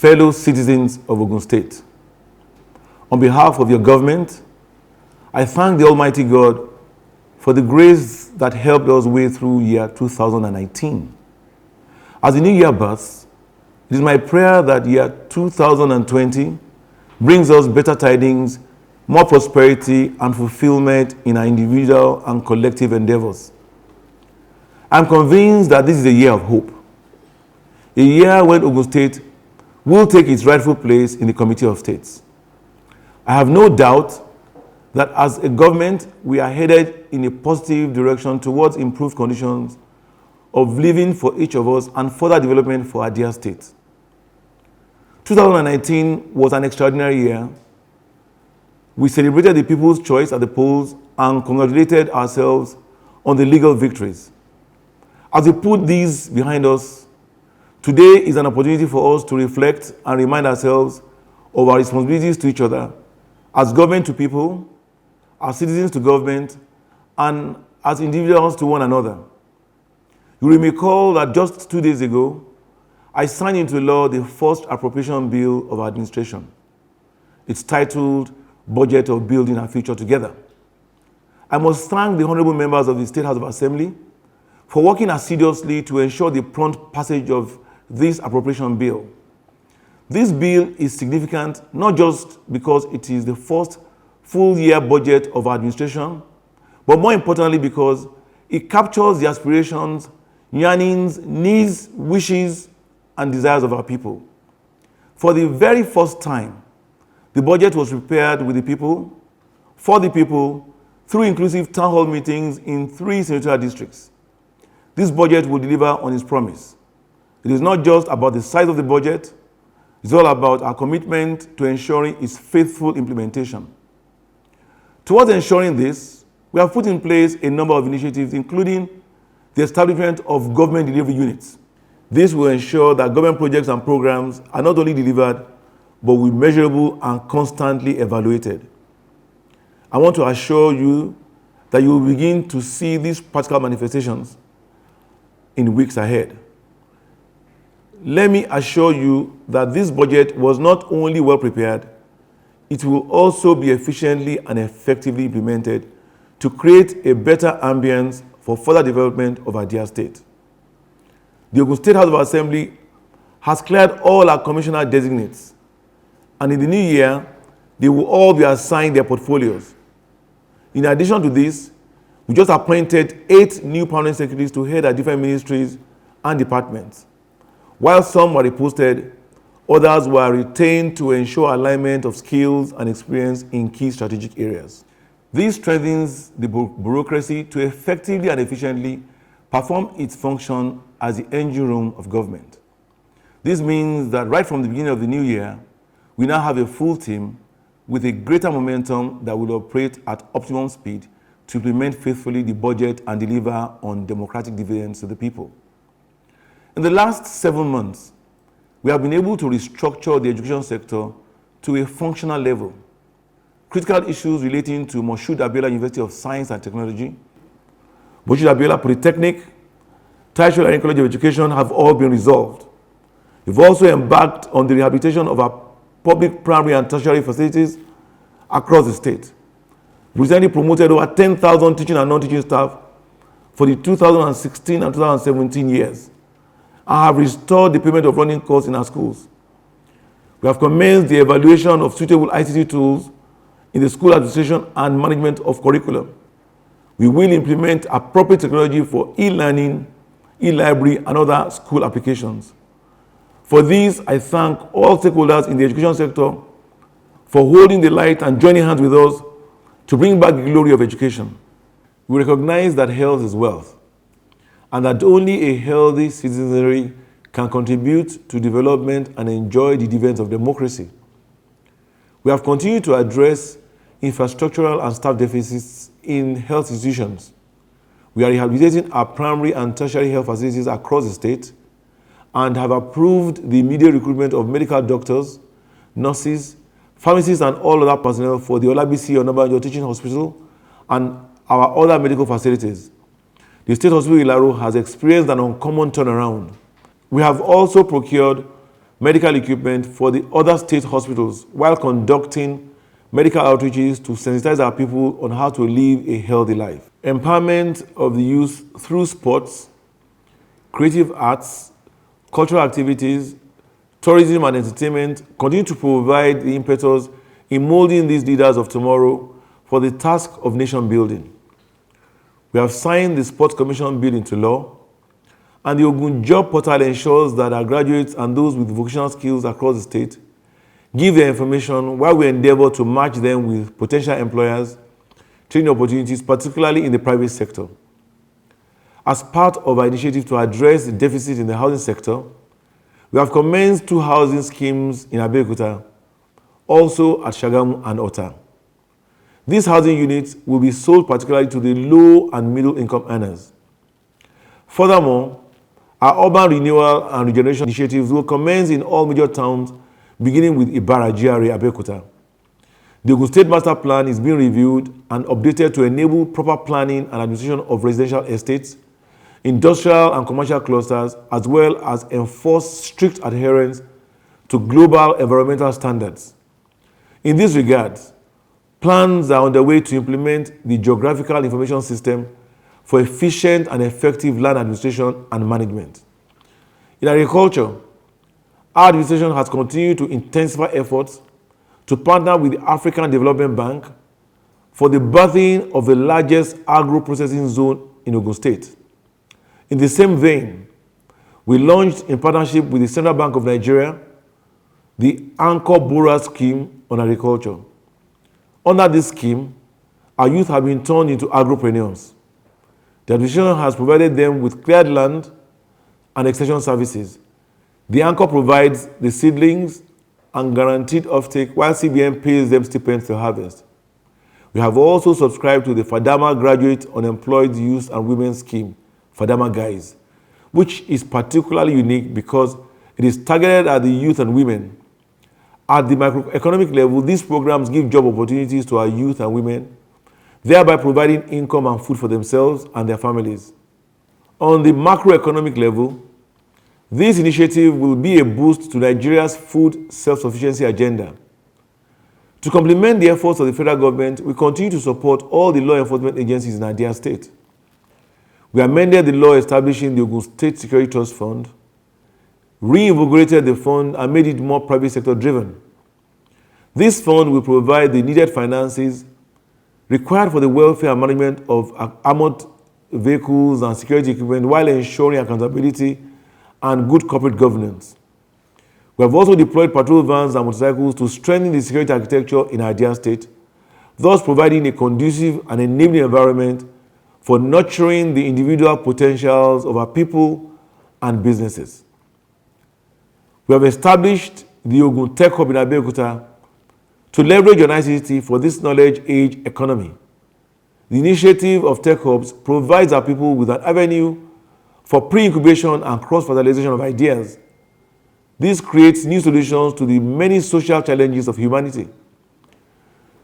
fellow citizens of Ogun State. On behalf of your government, I thank the Almighty God for the grace that helped us way through year 2019. As the new year bursts, it is my prayer that year 2020 brings us better tidings, more prosperity and fulfillment in our individual and collective endeavors. I'm convinced that this is a year of hope, a year when Ogun State will take its rightful place in the Committee of States. I have no doubt that as a government, we are headed in a positive direction towards improved conditions of living for each of us and further development for our dear state. 2019 was an extraordinary year. We celebrated the people's choice at the polls and congratulated ourselves on the legal victories. As we put these behind us, today is an opportunity for us to reflect and remind ourselves of our responsibilities to each other, as government to people, as citizens to government, and as individuals to one another. You will recall that just 2 days ago, I signed into law the first appropriation bill of our administration. It's titled Budget of Building Our Future Together. I must thank the honorable members of the State House of Assembly for working assiduously to ensure the prompt passage of this appropriation bill. This bill is significant not just because it is the first full-year budget of our administration, but more importantly because it captures the aspirations, yearnings, needs, wishes, and desires of our people. For the very first time, the budget was prepared with the people, for the people, through inclusive town hall meetings in 3 senatorial districts. This budget will deliver on its promise. It is not just about the size of the budget, it's all about our commitment to ensuring its faithful implementation. Towards ensuring this, we have put in place a number of initiatives, including the establishment of government delivery units. This will ensure that government projects and programs are not only delivered, but will be measurable and constantly evaluated. I want to assure you that you will begin to see these practical manifestations in weeks ahead. Let me assure you that this budget was not only well prepared, it will also be efficiently and effectively implemented to create a better ambience for further development of our dear state. The Ogun State House of Assembly has cleared all our commissioner designates, and in the new year, they will all be assigned their portfolios. In addition to this, we just appointed 8 new permanent secretaries to head our different ministries and departments. While some were reposted, others were retained to ensure alignment of skills and experience in key strategic areas. This strengthens the bureaucracy to effectively and efficiently perform its function as the engine room of government. This means that right from the beginning of the new year, we now have a full team with a greater momentum that will operate at optimum speed to implement faithfully the budget and deliver on democratic dividends to the people. In the last 7 months, we have been able to restructure the education sector to a functional level. Critical issues relating to Moshood Abiola University of Science and Technology, Moshood Abiola Polytechnic, Tertiary and College of Education have all been resolved. We've also embarked on the rehabilitation of our public primary and tertiary facilities across the state. We recently promoted over 10,000 teaching and non-teaching staff for the 2016 and 2017 years, and have restored the payment of running costs in our schools. We have commenced the evaluation of suitable ICT tools in the school administration and management of curriculum. We will implement appropriate technology for e-learning, e-library, and other school applications. For this, I thank all stakeholders in the education sector for holding the light and joining hands with us to bring back the glory of education. We recognize that health is wealth, and that only a healthy citizenry can contribute to development and enjoy the dividends of democracy. We have continued to address infrastructural and staff deficits in health institutions. We are rehabilitating our primary and tertiary health facilities across the state and have approved the immediate recruitment of medical doctors, nurses, pharmacists, and all other personnel for the Olabisi Onabanjo Teaching Hospital and our other medical facilities. The State Hospital Ilaro has experienced an uncommon turnaround. We have also procured medical equipment for the other state hospitals while conducting medical outreaches to sensitize our people on how to live a healthy life. Empowerment of the youth through sports, creative arts, cultural activities, tourism and entertainment continue to provide the impetus in molding these leaders of tomorrow for the task of nation building. We have signed the Sports Commission Bill into law, and the Ogun Job Portal ensures that our graduates and those with vocational skills across the state give their information while we endeavor to match them with potential employers, training opportunities, particularly in the private sector. As part of our initiative to address the deficit in the housing sector, we have commenced 2 housing schemes in Abeokuta, also at Shagamu and Ota. These housing units will be sold particularly to the low and middle income earners. Furthermore, our urban renewal and regeneration initiatives will commence in all major towns, beginning with Ibara GRA Abeokuta. The Ogun State Master Plan is being reviewed and updated to enable proper planning and administration of residential estates, industrial and commercial clusters, as well as enforce strict adherence to global environmental standards. In this regard, plans are underway to implement the Geographical Information System for efficient and effective land administration and management. In agriculture, our administration has continued to intensify efforts to partner with the African Development Bank for the birthing of the largest agro-processing zone in Ogun State. In the same vein, we launched in partnership with the Central Bank of Nigeria the Anchor Borrower Scheme on Agriculture. Under this scheme, our youth have been turned into agropreneurs. The administration has provided them with cleared land and extension services. The Anchor provides the seedlings and guaranteed offtake, while CBN pays them stipends to harvest. We have also subscribed to the Fadama Graduate Unemployed Youth and Women Scheme, Fadama Guys, which is particularly unique because it is targeted at the youth and women. At the microeconomic level, these programs give job opportunities to our youth and women, thereby providing income and food for themselves and their families. On the macroeconomic level, this initiative will be a boost to Nigeria's food self-sufficiency agenda. To complement the efforts of the federal government, we continue to support all the law enforcement agencies in our dear state. We amended the law establishing the Ogun State Security Trust Fund, reinvigorated the fund, and made it more private sector driven. This fund will provide the needed finances required for the welfare and management of armored vehicles and security equipment while ensuring accountability and good corporate governance. We have also deployed patrol vans and motorcycles to strengthen the security architecture in our dear state, thus providing a conducive and enabling environment for nurturing the individual potentials of our people and businesses. We have established the Ogun Tech Hub in Abeokuta to leverage on ICT for this knowledge age economy. The initiative of Tech Hubs provides our people with an avenue for pre-incubation and cross-fertilization of ideas. This creates new solutions to the many social challenges of humanity.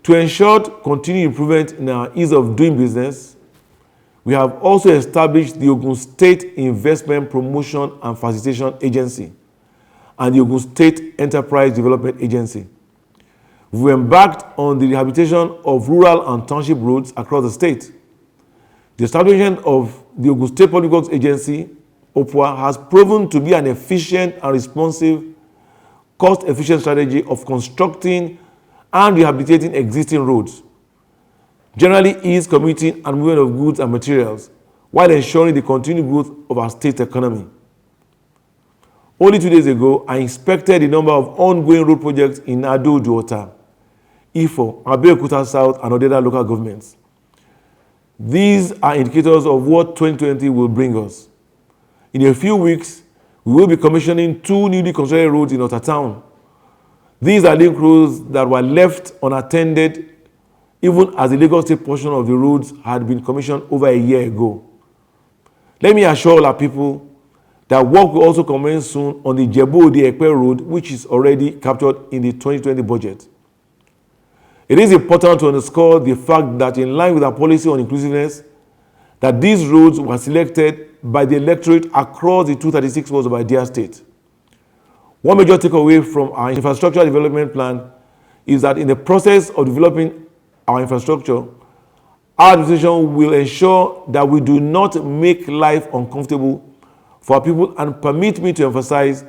To ensure continued improvement in our ease of doing business, we have also established the Ogun State Investment Promotion and Facilitation Agency and the Ogun State Enterprise Development Agency. We embarked on the rehabilitation of rural and township roads across the state. The establishment of the Ogun State Public Works Agency, OPWA, has proven to be an efficient and responsive, cost-efficient strategy of constructing and rehabilitating existing roads, generally ease commuting and movement of goods and materials, while ensuring the continued growth of our state economy. Only 2 days ago, I inspected a number of ongoing road projects in Ado-Ota, Ifo, Abeokuta South, and other local governments. These are indicators of what 2020 will bring us. In a few weeks, we will be commissioning 2 newly constructed roads in Ota Town. These are link roads that were left unattended even as the Lagos State portion of the roads had been commissioned over a year ago. Let me assure all our people that work will also commence soon on the Jebu-Ode-Ekpe road, which is already captured in the 2020 budget. It is important to underscore the fact that in line with our policy on inclusiveness, that these roads were selected by the electorate across the 236 wards of our dear state. One major takeaway from our infrastructure development plan is that in the process of developing our infrastructure, our administration will ensure that we do not make life uncomfortable for our people, and permit me to emphasize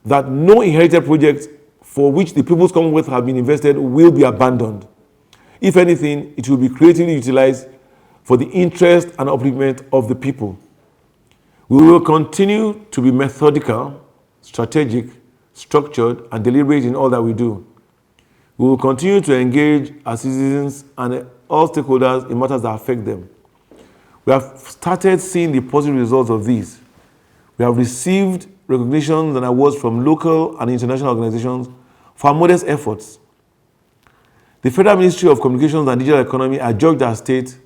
that no inherited project for which the People's Commonwealth have been invested will be abandoned. If anything, it will be creatively utilized for the interest and upliftment of the people. We will continue to be methodical, strategic, structured, and deliberate in all that we do. We will continue to engage our citizens and all stakeholders in matters that affect them. We have started seeing the positive results of these. We have received recognitions and awards from local and international organizations for our modest efforts. The Federal Ministry of Communications and Digital Economy adjudged our state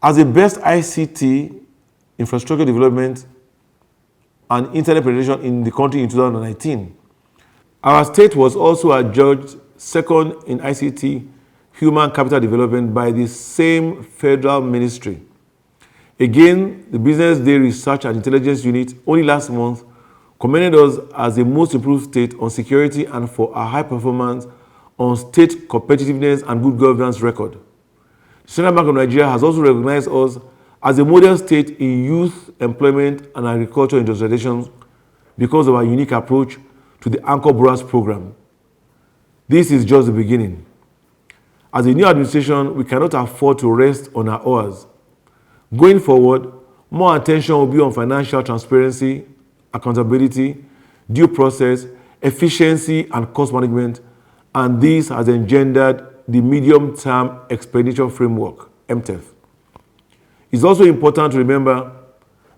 as the best ICT infrastructure development and internet penetration in the country in 2019. Our state was also adjudged second in ICT human capital development by the same federal ministry. Again, the Business Day Research and Intelligence Unit only last month commended us as the most improved state on security and for our high performance on state competitiveness and good governance record. The Central Bank of Nigeria has also recognized us as a model state in youth employment and agriculture industrialization because of our unique approach to the Anchor Borrowers program. This is just the beginning. As a new administration, we cannot afford to rest on our oars. Going forward, more attention will be on financial transparency, accountability, due process, efficiency, and cost management, and this has engendered the Medium-Term Expenditure Framework, MTEF. It's also important to remember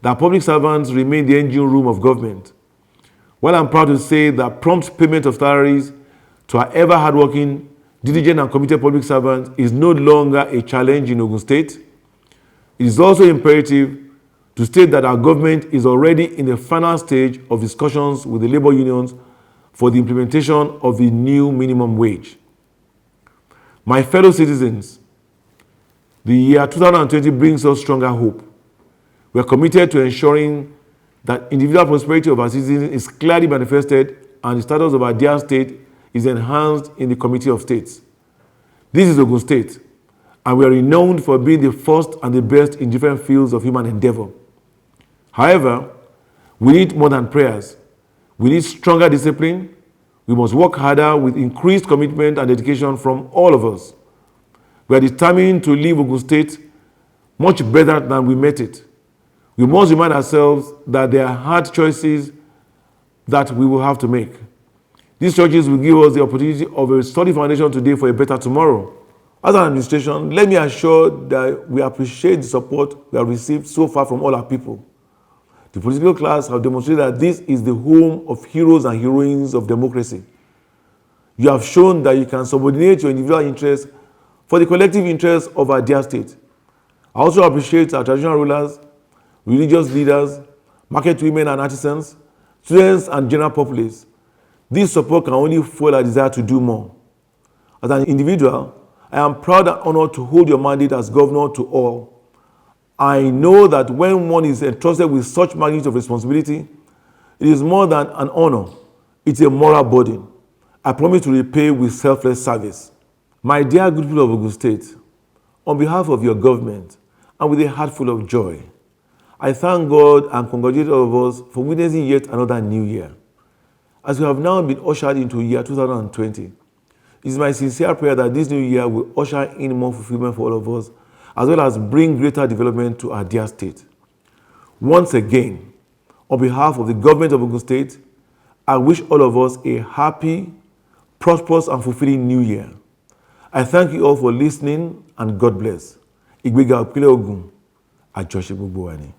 that public servants remain the engine room of government. While I'm proud to say that prompt payment of salaries to our ever hardworking, diligent, and committed public servants is no longer a challenge in Ogun State, it is also imperative to state that our government is already in the final stage of discussions with the labor unions for the implementation of the new minimum wage. My fellow citizens, the year 2020 brings us stronger hope. We are committed to ensuring that individual prosperity of our citizens is clearly manifested and the status of our dear state is enhanced in the Committee of States. This is Ogun State, and we are renowned for being the first and the best in different fields of human endeavor. However, we need more than prayers. We need stronger discipline. We must work harder with increased commitment and dedication from all of us. We are determined to leave Ogun State much better than we met it. We must remind ourselves that there are hard choices that we will have to make. These choices will give us the opportunity of a solid foundation today for a better tomorrow. As an administration, let me assure that we appreciate the support we have received so far from all our people. The political class have demonstrated that this is the home of heroes and heroines of democracy. You have shown that you can subordinate your individual interests for the collective interests of our dear state. I also appreciate our traditional rulers, religious leaders, market women and artisans, students and general populace. This support can only fuel our desire to do more. As an individual, I am proud and honored to hold your mandate as governor to all. I know that when one is entrusted with such magnitude of responsibility, it is more than an honor, it's a moral burden. I promise to repay with selfless service. My dear good people of Ogun State, on behalf of your government and with a heart full of joy, I thank God and congratulate all of us for witnessing yet another new year. As we have now been ushered into year 2020, it is my sincere prayer that this new year will usher in more fulfillment for all of us, as well as bring greater development to our dear state. Once again, on behalf of the government of Ogun State, I wish all of us a happy, prosperous, and fulfilling new year. I thank you all for listening, and God bless. Ìgbéga Ìpínlẹ̀ Ògùn, àjọṣe gbogbo wa ni.